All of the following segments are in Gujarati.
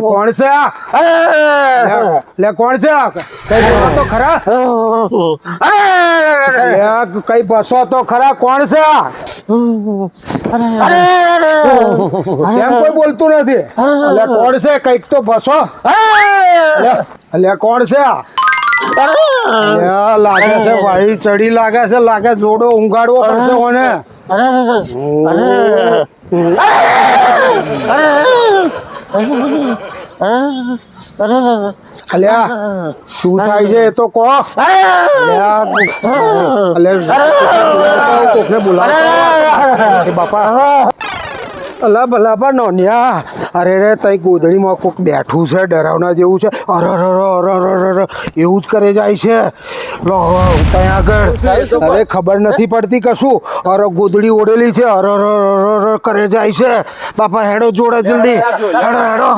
કોણ છે લે કોણ છે કઈ બોલો તો ખરા કઈ બસો તો ખરા કોણ છે કેમ કોઈ બોલતું નથી એટલે કોણ છે કઈક તો બસો એટલે કોણ છે લાગે છે ભાઈ ચડી લાગે છે લાગે જોડો ઊંઘાડવો પડશે મને અલ્યા શું થાય છે એ તો કહો કોકને બોલાવો બાપા અલા ભલા નોનિયા અરે રે તઈ ગોદડીમાં કોક બેઠું છે ડરાવના જેવું છે અર એવું જ કરે જાય છે લો ત્યાં આગળ અરે ખબર નથી પડતી કશું અરે ગોદડી ઓઢેલી છે અર કરે જાય છે બાપા હેડો જોડે જલ્દી હેડો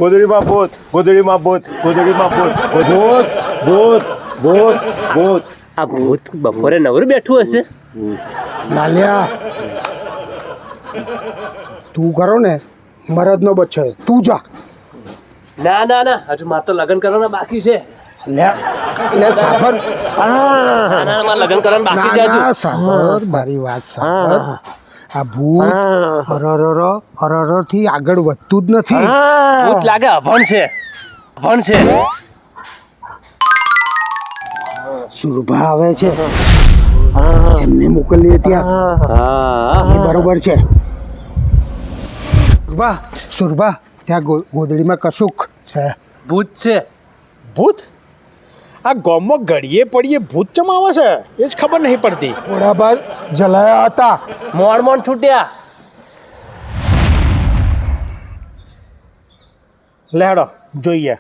ગોદડીમાં ભૂત આ ભૂત બપોરે નવરું બેઠું હશે લાલિયા તું કરો ને મરદ નો બચ્ચો તું જા ના ના ના હજુ મારે તો લગ્ન કરવાના બાકી છે લે સાબર લગ્ન કરવાના બાકી છે હજુ. સાબર મારી વાત સાબર આ ભૂત અરર થી આગળ વધતું જ નથી ભૂત લાગે અભણ છે સુરભા આવે છે એમને મોકલીએ ત્યાં એ બરોબર છે સુરભા ત્યાં ગોદડીમાં કશુંક છે ભૂત છે ભૂત આ ગામમાં ઘડીએ પડીએ ભૂત ચમ આવે છે એ જ ખબર નહીં પડતી થોડા બાદ જલાયા હતા મોણ છૂટ્યા લેડો જોઈએ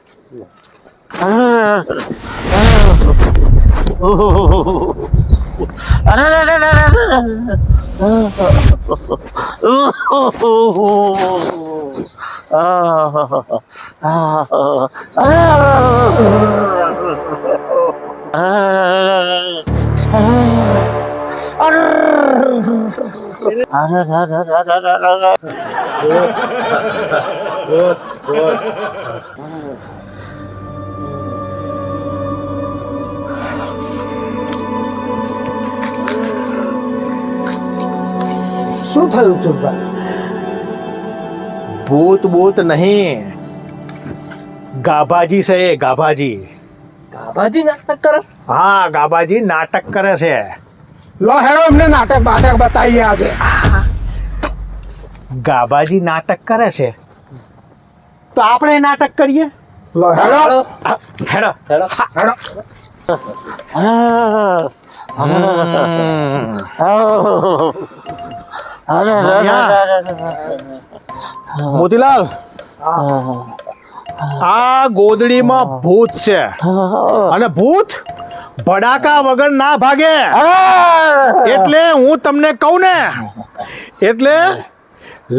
શું થયું સુરભા ભૂત નહીં ગાભાજી છે એ ગાભાજી નાટક કરે હા ગાભાજી નાટક કરે છે લો હેડો એમને નાટક બતાવીએ આજે ગાભાજી નાટક કરે છે તો આપણે નાટક કરીએ લો હેડો હેડો મોતીલાલ આ ગોદડીમાં ભૂત છે અને ભૂત ભડાકા વગર ના ભાગે એટલે હું તમને કહું ને એટલે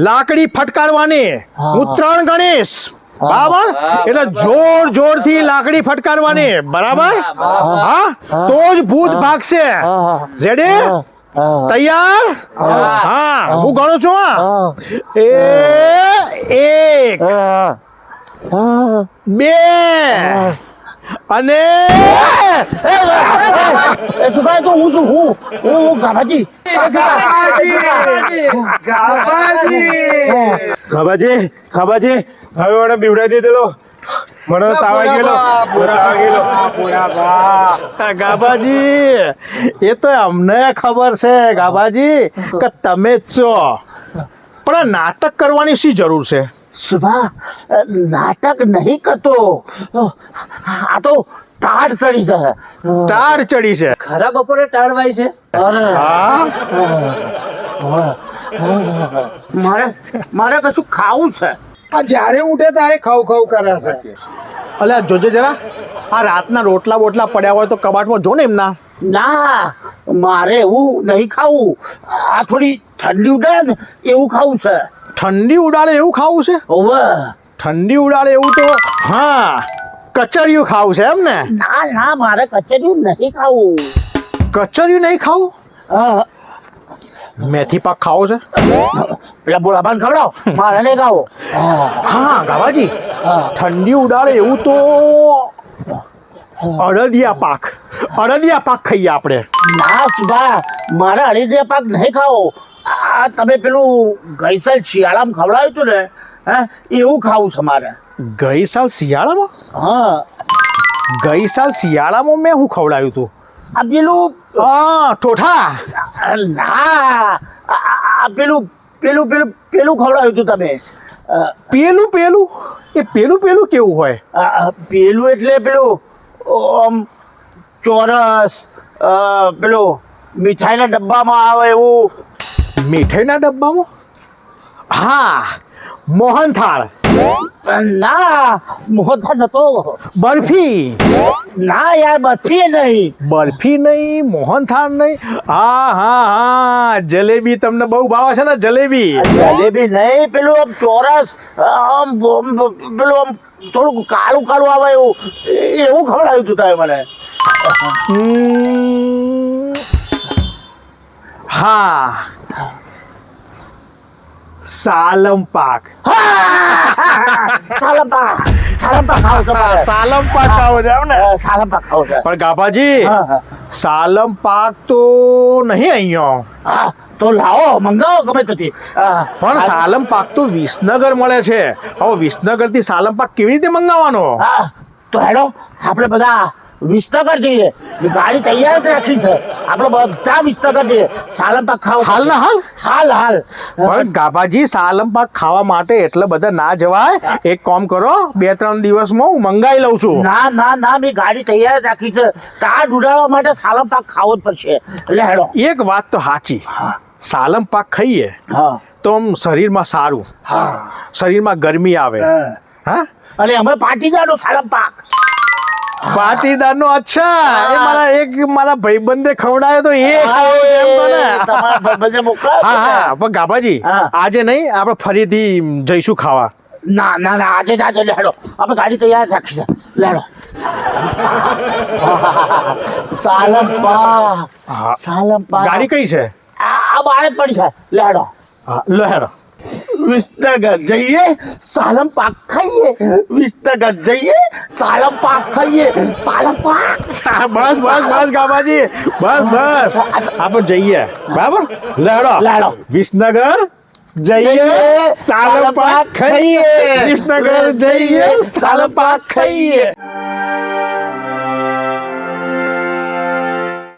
લાકડી ફટકારવાની હું 3 ગણીશ બરાબર એટલે જોર જોરથી લાકડી ફટકારવાની બરાબર હા તો જ ભૂત ભાગશે રેડી તૈયાર હા હું ગણું છું હા એક બે અને સુભાઈ તો હું છું હું ગાભાજી ખાબાજી હવે મને બીવડાવી દીધેલો મને તાવ આવી ગયેલો ગાભાજી એ તો અમને ખબર છે ગાભાજી કે તમે જ છો પણ આ નાટક કરવાની શી જરૂર છે સુભા નાટક નહીં કરતો આ તો ટાઢ ચડી છે તાર ચડી છે ખરા બપોરે ટાળવાય છે હા મારે કશું ખાવું છે આ જ્યારે ઉઠે ત્યારે ખાવ ખાવ કરે છે અલ્યા જોજે જરા આ રાતના રોટલા બોટલા પડ્યા હોય તો કબાટમાં જો ને એમના ના મારે એવું નહીં ખાવું આ થોડી ઠંડી ઉડે ને એવું ખાવું છે ઠંડી ઉડાડે એવું ખાવું છે ઓવે ઠંડી ઉડાડે એવું તો હા કચરિયું ખાવું છે એમ ને ના ના મારે કચેરી નહીં ખાવું કચરિયું નહીં ખાવું હા, મેથી પાક ખાવો છે પેલા બોલાબાન ખવડાવ મારે નહીં ખાવું હા ગાવાજી ઠંડી ઉડાડે એવું તો અડદિયા પાક ખાઈએ આપણે ના સુભા મારે અળીદે પાક નહીં ખાવો આ તમે પેલું ગઈસાલ શિયાળામાં ખવડાવ્યું હતું ને હા એવું ખાવું છે મારે ગઈ સાલ શિયાળામાં હા મેં શું ખવડાવ્યું તું આ પેલું હા ઠોઠા ના આ પેલું પેલું પેલું પેલું ખવડાવ્યું હતું તમે પેલું એ પેલું કેવું હોય પેલું એટલે પેલું આમ ચોરસ પેલું મીઠાઈના ડબ્બામાં આવે એવું મીઠાઈના ડબ્બામાં હા મોહનથાળ ના મોહનથાળ નતો બરફી ના યાર બરફી નહીં મોહનથાળ નહીં હા જલેબી તમને બહુ ભાવે છે ને જલેબી જલેબી નહીં પેલું આમ ચોરસ આમ પેલું આમ થોડુંક કાળું કાળું આવે એવું એવું ખવડાવ્યું હતું તમે મને હા સાલમ પાક સાલમ પાક ખાવ છો મારે. સાલમ પાક ખાવો છે એમ ને સાલમ પાક ખાવ છે પણ ગાભાજી હા. સાલમ પાક તો નહીં અહીંયા હા તો લાવો મંગાવો ગમે તેથી પણ સાલમ પાક તો વિસનગર મળે છે હવે વિસનગર થી સાલમ પાક કેવી રીતે મંગાવવાનો હા તો હેડો આપણે બધા વિસનગર જઈએ ગાડી તૈયાર જ રાખી છે આપણે બધા વિસનગર જઈએ સાલમ પાક ખાવ હાલ ના હાલ હાલ પણ ગાભાજી સાલમ પાક ખાવા માટે એટલે બધા ના જવાય એક કામ કરો 2-3 દિવસમાં હું મંગાઈ લઉં છું ના મેં ગાડી તૈયાર જ રાખી છે ટાઢ ઉડાડવા માટે સાલમ પાક ખાવો જ પડશે એટલે હેડો એક વાત તો સાચી સાલમ પાક ખાઈએ હા તો આમ શરીરમાં સારું હા શરીરમાં ગરમી આવે હા અને અમે પાટીદારનો સાલમ પાક પાટીદારનો અચ્છા એ મારા ભાઈબંધે ખવડાવ્યો તો એ ખાવો એમ તો ને તમારા ભાઈબંધે મોકલાયો છે ને? હા પણ ગાભાજી હા. આજે નહીં આપણે ફરીથી જઈશું ખાવા ના આજે જ લેડો આપણે ગાડી તૈયાર જ રાખી છે લેડો સાલમ પાક હા. સાલમ પાક ગાડી કઈ છે આ બાર જ પડી છે લેડો હા, લો હેડો વિસનગર જઈએ સાલમ પાક ખાઈએ વિસનગર જઈએ સાલમ પાક ખાઈએ સાલમ પાક બસ ગાભાજી બસ આપણે જઈએ બરાબર લેડો વિસનગર જઈએ સાલમ પાક ખાઈએ વિસનગર જઈએ સાલમ પાક ખાઈએ